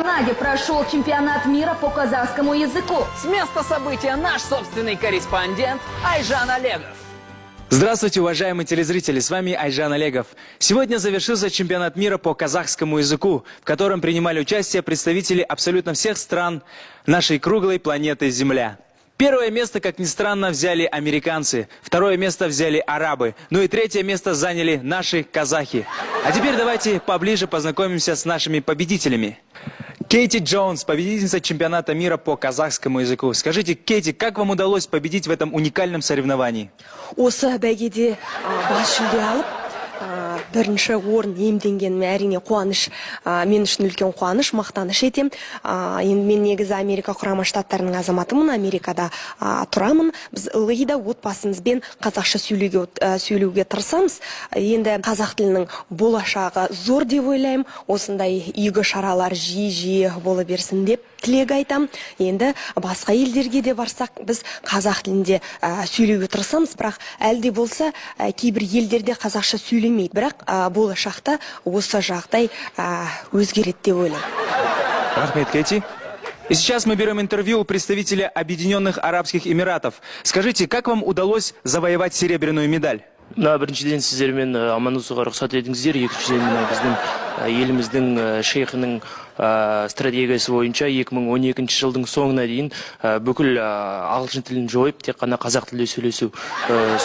Канаде прошел чемпионат мира по казахскому языку. С места события наш собственный корреспондент Айжан Олегов. Здравствуйте, уважаемые телезрители, с вами Айжан Олегов. Сегодня завершился чемпионат мира по казахскому языку, в котором принимали участие представители абсолютно всех стран нашей круглой планеты Земля. Первое место, как ни странно, взяли американцы, второе место взяли арабы, ну и третье место заняли наши казахи. А теперь давайте поближе познакомимся с нашими победителями. Кейти Джонс, победительница чемпионата мира по казахскому языку. Скажите, Кейти, как вам удалось победить в этом уникальном соревновании? Осы бәйгеде бас жүлде алып, бірінші орын иемденгеніме әрине қуаныш, мен үшін үлкен қуаныш, мақтаныш етем. Енді мен негізі Америка құрама штаттарының азаматымын, Америкада тұрамын. Біз ылғи да отбасымызбен қазақша сөйлеуге тырысамыз. Енді қазақ тілінің болашағы зор деп ойлаймын. Осындай игі шаралар жиі бола берсін деп тілек айтам. Енді басқа елдерге де барсақ, біз қазақ тілінде сөйлеуге тырысамыз, бірақ әлде болса кейбір елдерде қазақша сөйлемейді. Бірақ болашақта осы жағдай өзгереді деп ойлаймын. Рахмет, Кейти. И сейчас мы берем интервью у представителя Объединенных Арабских Эмиратов. Скажите, как вам удалось завоевать серебряную медаль? Біріншіден сіздермен амандасуға рұқсат етіңіздер. Екіншіден біздің еліміздің шейхінің стратегиясы бойынша 2012 жылдың соңына дейін бүкіл ағылшын тілін жойып, тек қана қазақ тілде сөйлесу.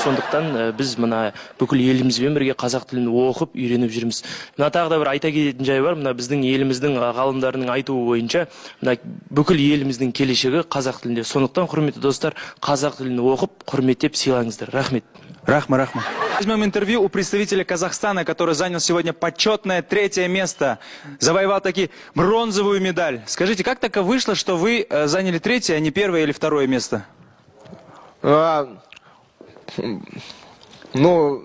Сондықтан біз мына бүкіл елімізбен бірге қазақ тілін оқып, үйреніп жүрміз. Мына тағы да бір айта кететін жай бар. Мына біздің еліміздің ғалымдарының айтуы бойынша, мына бүкіл еліміздің келешегі қазақ тілінде. Сондықтан, құрметті достар, қазақ тілін оқып, құрметтеп сыйлаңыздар. Рахмет. Рахма. Возьмем интервью у представителя Казахстана, который занял сегодня почетное 3-е место. Завоевал таки бронзовую медаль. Скажите, как так вышло, что вы заняли 3-е, а не 1-е или 2-е место? Ну,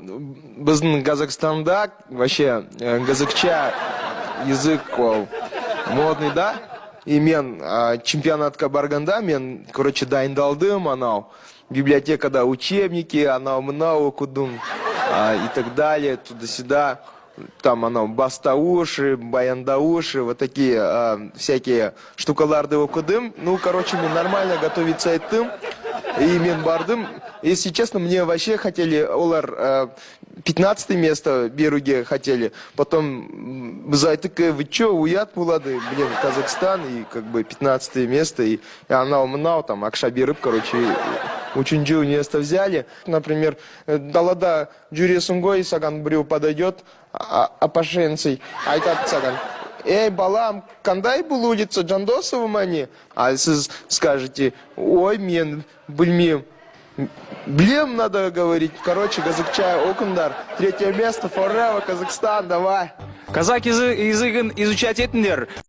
біздің Казахстанда вообще казахча язык модный, да? И мен чемпионатқа барганда, мен, короче, дайындалдым, анау. Библиотекада учебники, анау-мынау окудум и так далее, туда-сюда. Там анау бастауши, баяндауши, вот такие всякие штукаларды окудым. Ну, короче, мен нормально готовиться айттым. И мен бардым. Если честно, мне вообще хотели олар 15 место беруге хотели. Потом біз айттық, вы чё, уят булады, блин, Казахстан, и как бы 15 место, и анау-мынау, там, акша беріп, короче, учунжу место взяли. Например, далада жүресунгой саган біреу подойдет, апашенцей, айтат саган. Эй, балам, кандай бұл улица Жандосова мани? А сіз скажете, ой, мен білмейм. Блем надо говорить. Короче, казахча окундар. 3-е место, forever, Казахстан, давай. Казак языгын изучать етіндер.